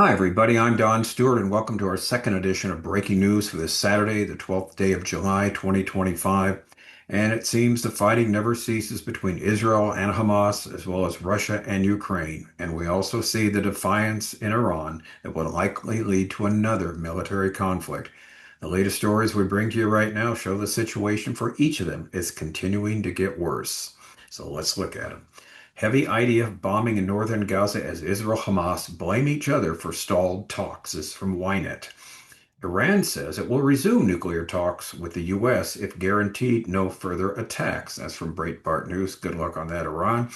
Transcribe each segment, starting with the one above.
Hi, everybody. I'm Don Stewart, and welcome to our second edition of Breaking News for this Saturday, the 12th day of July, 2025. And it seems the fighting never ceases between Israel and Hamas, as well as Russia and Ukraine. And we also see the defiance in Iran that will likely lead to another military conflict. The latest stories we bring to you right now show the situation for each of them is continuing to get worse. So let's look at them. Heavy IDF bombing in northern Gaza as Israel Hamas blame each other for stalled talks. This is from YNET. Iran says it will resume nuclear talks with the U.S. if guaranteed no further attacks. That's from Breitbart News. Good luck on that, Iran.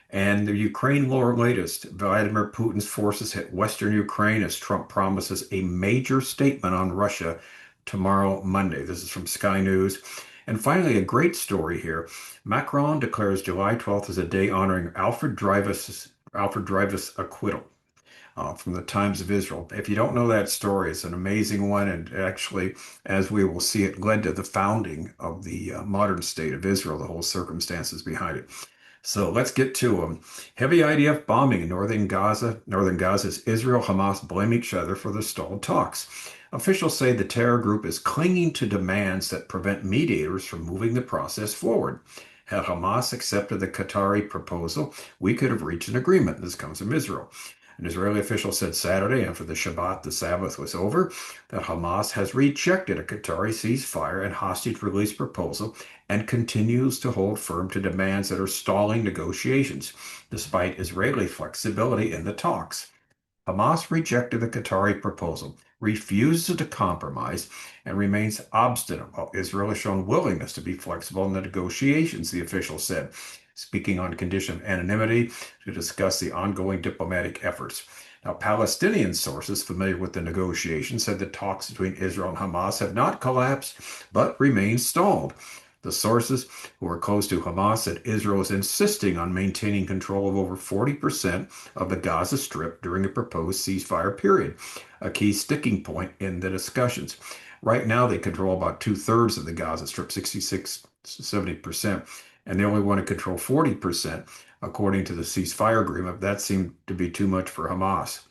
And the Ukraine war latest. Vladimir Putin's forces hit western Ukraine as Trump promises a major statement on Russia tomorrow, Monday. This is from Sky News. And finally, a great story here. Macron declares July 12th as a day honoring Alfred Dreyfus acquittal from the Times of Israel. If you don't know that story, it's an amazing one, and actually, as we will see, it led to the founding of the modern state of Israel, the whole circumstances behind it. So let's get to them. Heavy IDF bombing in northern Gaza. Northern Gaza's Israel Hamas blame each other for the stalled talks. Officials say the terror group is clinging to demands that prevent mediators from moving the process forward. Had Hamas accepted the Qatari proposal, we could have reached an agreement. This comes from Israel. An Israeli official said Saturday, after the Shabbat, the Sabbath, was over, that Hamas has rejected a Qatari ceasefire and hostage release proposal and continues to hold firm to demands that are stalling negotiations, despite Israeli flexibility in the talks. Hamas rejected the Qatari proposal, refuses to compromise, and remains obstinate, while Israel has shown willingness to be flexible in the negotiations, the official said, speaking on condition of anonymity to discuss the ongoing diplomatic efforts. Now, Palestinian sources familiar with the negotiations said that talks between Israel and Hamas have not collapsed, but remain stalled. The sources who are close to Hamas said Israel is insisting on maintaining control of over 40% of the Gaza Strip during a proposed ceasefire period, a key sticking point in the discussions. Right now, they control about two-thirds of the Gaza Strip, 66 to 70%, and they only want to control 40%, according to the ceasefire agreement. That seemed to be too much for Hamas.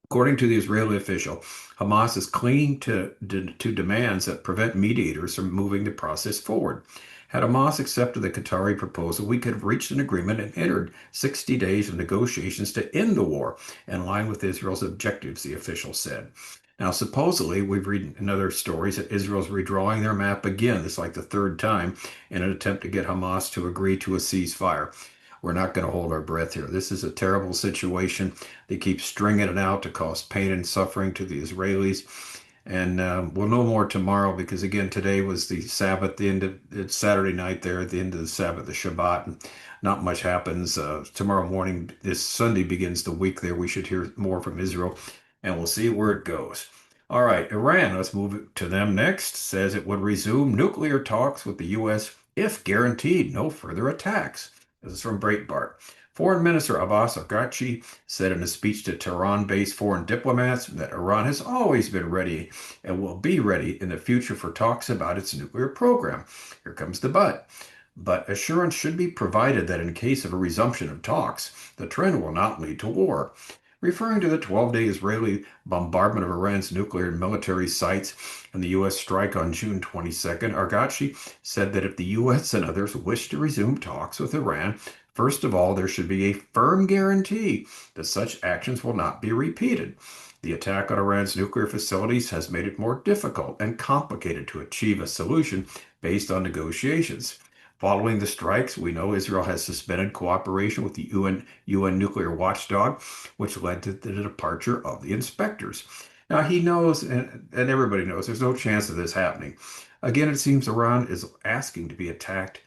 According to the Israeli official, Hamas is clinging to demands that prevent mediators from moving the process forward. Had Hamas accepted the Qatari proposal, we could have reached an agreement and entered 60 days of negotiations to end the war, in line with Israel's objectives, the official said. Now, supposedly, we've read in other stories that Israel's redrawing their map again. This is like the third time in an attempt to get Hamas to agree to a ceasefire. We're not going to hold our breath here. This is a terrible situation. They keep stringing it out to cause pain and suffering to the Israelis. And we'll know more tomorrow because, again, today was the Sabbath, the end of it's Saturday night there at the end of the Sabbath, the Shabbat. And not much happens. Tomorrow morning, this Sunday begins the week there. We should hear more from Israel and we'll see where it goes. All right, Iran, let's move to them next, says it would resume nuclear talks with the U.S. if guaranteed no further attacks. This is from Breitbart. Foreign Minister Abbas Araghchi said in a speech to Tehran-based foreign diplomats that Iran has always been ready and will be ready in the future for talks about its nuclear program. Here comes the but. But assurance should be provided that in case of a resumption of talks, the trend will not lead to war. Referring to the 12-day Israeli bombardment of Iran's nuclear and military sites and the U.S. strike on June 22nd, Araghchi said that if the U.S. and others wish to resume talks with Iran, first of all, there should be a firm guarantee that such actions will not be repeated. The attack on Iran's nuclear facilities has made it more difficult and complicated to achieve a solution based on negotiations. Following the strikes, we know Israel has suspended cooperation with the UN nuclear watchdog, which led to the departure of the inspectors. Now, he knows, and everybody knows, there's no chance of this happening. Again, it seems Iran is asking to be attacked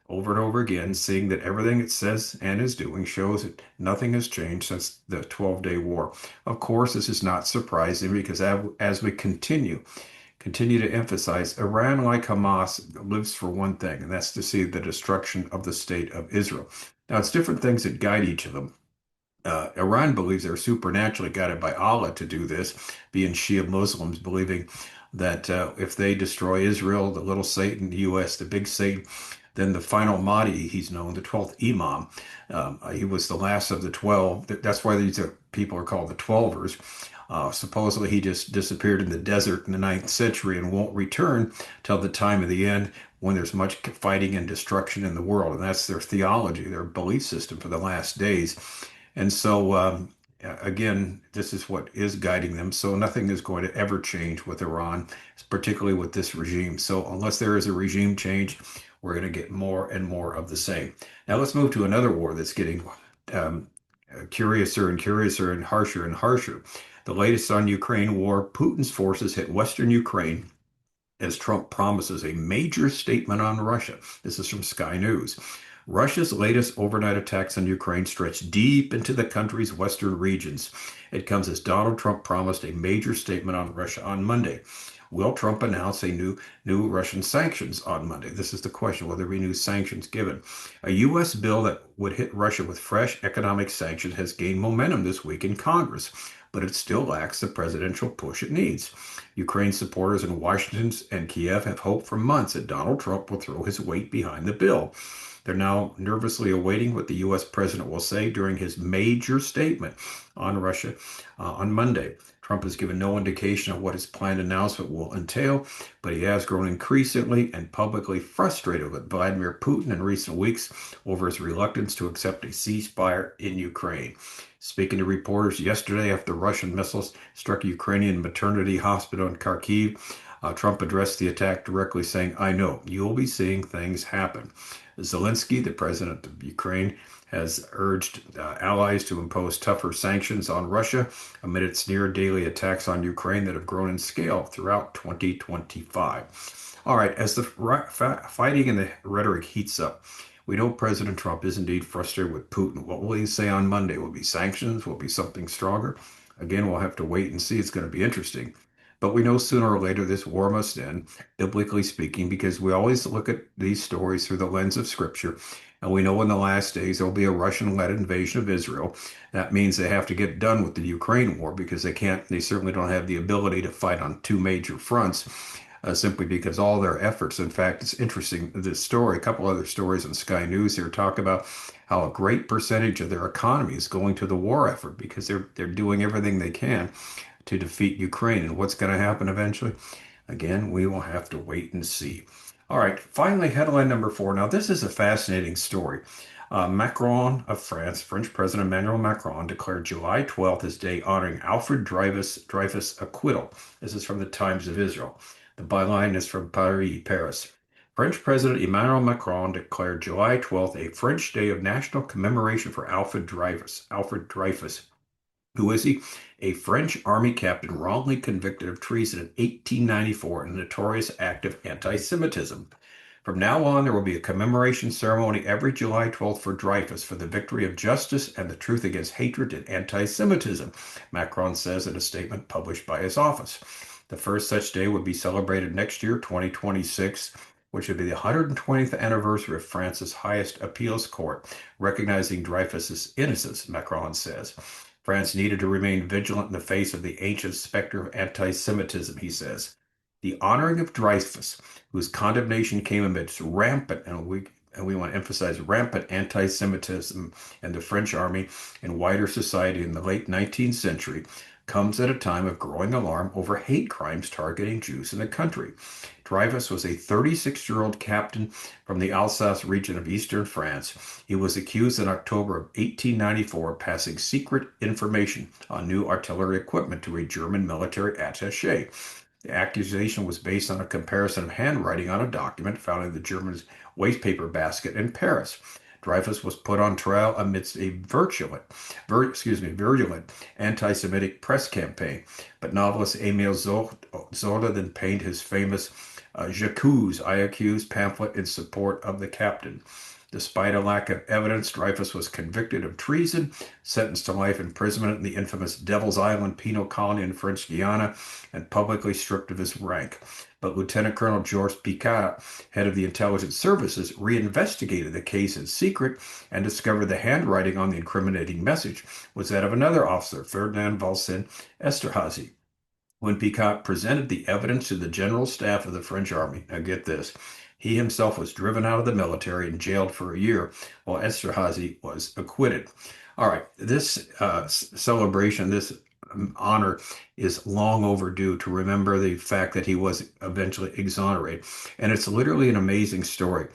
over and over again, seeing that everything it says and is doing shows that nothing has changed since the 12-day war. Of course, this is not surprising because as we continue to emphasize Iran, like Hamas, lives for one thing, and that's to see the destruction of the state of Israel. Now, it's different things that guide each of them. Iran believes they're supernaturally guided by Allah to do this, being Shia Muslims, believing that if they destroy Israel, the little Satan, the U.S., the big Satan, Then the final Mahdi, he's known, the 12th Imam. He was the last of the 12. That's why these people are called the Twelvers. Supposedly, he just disappeared in the desert in the ninth century and won't return till the time of the end when there's much fighting and destruction in the world. And that's their theology, their belief system for the last days. And so, again, this is what is guiding them. So nothing is going to ever change with Iran, particularly with this regime. So unless there is a regime change, we're going to get more and more of the same. Now let's move to another war that's getting um, curiouser and curiouser and harsher and harsher. The latest on Ukraine war, Putin's forces hit Western Ukraine as Trump promises a major statement on Russia. This is from Sky News. Russia's latest overnight attacks on Ukraine stretch deep into the country's western regions. It comes as Donald Trump promised a major statement on Russia on Monday. Will Trump announce a new Russian sanctions on Monday? This is the question. Will there be new sanctions given? A U.S. bill that would hit Russia with fresh economic sanctions has gained momentum this week in Congress, but it still lacks the presidential push it needs. Ukraine supporters in Washington and Kiev have hoped for months that Donald Trump will throw his weight behind the bill. They're now nervously awaiting what the U.S. president will say during his major statement on Russia on Monday. Trump has given no indication of what his planned announcement will entail, but he has grown increasingly and publicly frustrated with Vladimir Putin in recent weeks over his reluctance to accept a ceasefire in Ukraine. Speaking to reporters yesterday after Russian missiles struck a Ukrainian maternity hospital in Kharkiv, Trump addressed the attack directly, saying, I know, you'll be seeing things happen. Zelensky, the president of Ukraine, has urged allies to impose tougher sanctions on Russia amid its near daily attacks on Ukraine that have grown in scale throughout 2025. All right, as the fighting and the rhetoric heats up, we know President Trump is indeed frustrated with Putin. What will he say on Monday? Will it be sanctions? Will it be something stronger? Again, we'll have to wait and see. It's going to be interesting. But we know sooner or later this war must end, biblically speaking, because we always look at these stories through the lens of Scripture. And we know in the last days there'll be a Russian-led invasion of Israel. That means they have to get done with the Ukraine war because they certainly don't have the ability to fight on two major fronts, simply because all their efforts. In fact, it's interesting, this story, a couple other stories on Sky News here talk about how a great percentage of their economy is going to the war effort because they're doing everything they can to defeat Ukraine. And what's going to happen eventually? Again, we will have to wait and see. All right, finally, headline number 4. Now, this is a fascinating story. Macron of France, French President Emmanuel Macron, declared July 12th as day honoring Alfred Dreyfus acquittal. This is from the Times of Israel. The byline is from Paris. French President Emmanuel Macron declared July 12th a French day of national commemoration for Alfred Dreyfus. Alfred Dreyfus. Who is he? A French army captain wrongly convicted of treason in 1894 in a notorious act of anti-Semitism. From now on, there will be a commemoration ceremony every July 12th for Dreyfus for the victory of justice and the truth against hatred and anti-Semitism, Macron says in a statement published by his office. The first such day would be celebrated next year, 2026, which would be the 120th anniversary of France's highest appeals court, recognizing Dreyfus's innocence, Macron says. France needed to remain vigilant in the face of the ancient specter of anti-Semitism, he says. The honoring of Dreyfus, whose condemnation came amidst rampant, and we want to emphasize rampant anti-Semitism in the French army and wider society in the late 19th century, comes at a time of growing alarm over hate crimes targeting Jews in the country. Dreyfus was a 36-year-old captain from the Alsace region of eastern France. He was accused in October of 1894 of passing secret information on new artillery equipment to a German military attaché. The accusation was based on a comparison of handwriting on a document found in the German's wastepaper basket in Paris. Dreyfus was put on trial amidst a virulent anti-Semitic press campaign. But novelist Emile Zola then penned his famous J'accuse, I accuse pamphlet in support of the captain. Despite a lack of evidence, Dreyfus was convicted of treason, sentenced to life imprisonment in the infamous Devil's Island penal colony in French Guiana, and publicly stripped of his rank. But Lieutenant Colonel Georges Picquet, head of the intelligence services, reinvestigated the case in secret and discovered the handwriting on the incriminating message was that of another officer, Ferdinand Valsin Esterhazy. When Picquet presented the evidence to the general staff of the French army, now get this, He himself was driven out of the military and jailed for a year, while Esterhazy was acquitted. All right, this celebration, this honor is long overdue to remember the fact that he was eventually exonerated. And it's literally an amazing story.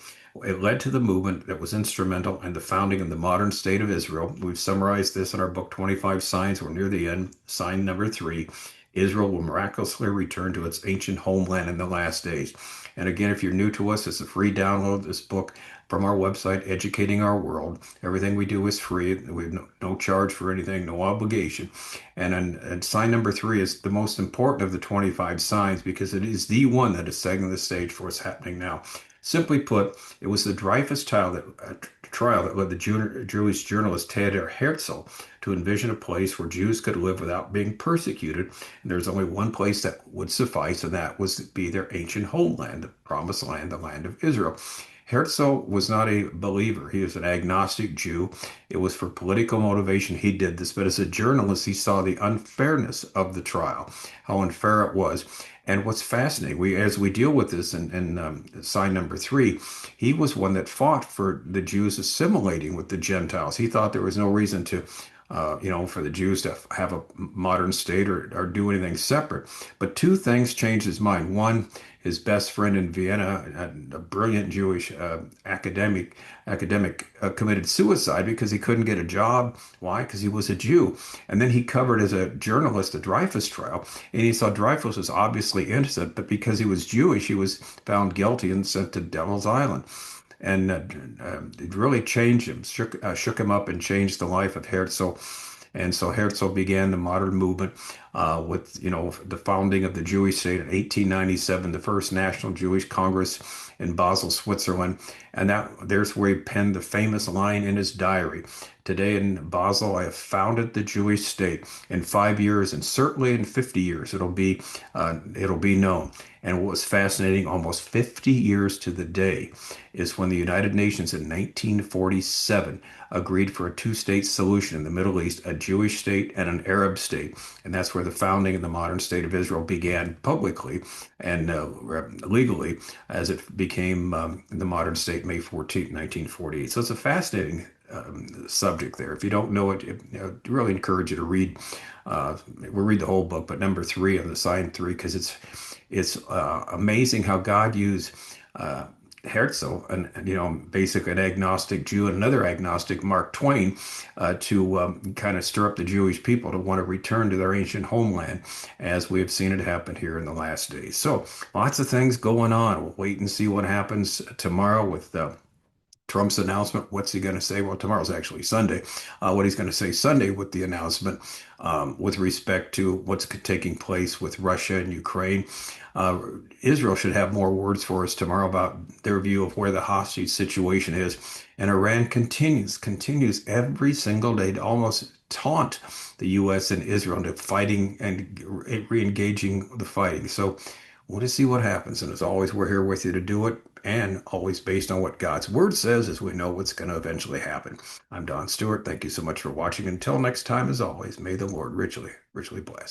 It led to the movement that was instrumental in the founding of the modern state of Israel. We've summarized this in our book, 25 Signs. We're near the end. Sign number 3. Israel will miraculously return to its ancient homeland in the last days. And again, if you're new to us, it's a free download. This book from our website, Educating Our World. Everything we do is free. We have no charge for anything, no obligation. And sign number 3 is the most important of the 25 signs because it is the one that is setting the stage for what's happening now. Simply put, it was the Dreyfus trial that led the Jewish journalist Theodor Herzl to envision a place where Jews could live without being persecuted. And there's only one place that would suffice, and that was to be their ancient homeland, the promised land, the land of Israel. Herzl was not a believer. He was an agnostic Jew. It was for political motivation he did this, but as a journalist, he saw the unfairness of the trial, how unfair it was. And what's fascinating, as we deal with this in sign number 3, he was one that fought for the Jews assimilating with the Gentiles. He thought there was no reason to, for the Jews to have a modern state or do anything separate. But two things changed his mind. One, his best friend in Vienna, a brilliant Jewish academic, committed suicide because he couldn't get a job. Why? Because he was a Jew. And then he covered as a journalist the Dreyfus trial, and he saw Dreyfus was obviously innocent, but because he was Jewish, he was found guilty and sent to Devil's Island. And it really changed him, shook him up, and changed the life of Herzl. And so Herzl began the modern movement with, the founding of the Jewish state in 1897, the first National Jewish Congress in Basel, Switzerland. And there's where he penned the famous line in his diary. Today in Basel, I have founded the Jewish state. In 5 years, and certainly in 50 years, it'll be known. And what was fascinating, almost 50 years to the day, is when the United Nations in 1947 agreed for a two-state solution in the Middle East, a Jewish state and an Arab state. And that's where the founding of the modern state of Israel began publicly and legally as it became the modern state May 14, 1948. So it's a fascinating subject there. If you don't know it, I really encourage you to read. We'll read the whole book, but number 3 on the sign 3, because it's amazing how God used Herzl, and basically an agnostic Jew, and another agnostic, Mark Twain, to kind of stir up the Jewish people to want to return to their ancient homeland, as we have seen it happen here in the last days. So lots of things going on. We'll wait and see what happens tomorrow with Trump's announcement. What's he going to say? Well, tomorrow's actually Sunday. What he's going to say Sunday with the announcement with respect to what's taking place with Russia and Ukraine. Israel should have more words for us tomorrow about their view of where the hostage situation is. And Iran continues every single day to almost taunt the U.S. and Israel into fighting and re-engaging the fighting. So we'll just see what happens. And as always, we're here with you to do it, and always based on what God's word says, as we know what's going to eventually happen. I'm Don Stewart. Thank you so much for watching. Until next time, as always, may the Lord richly, richly bless.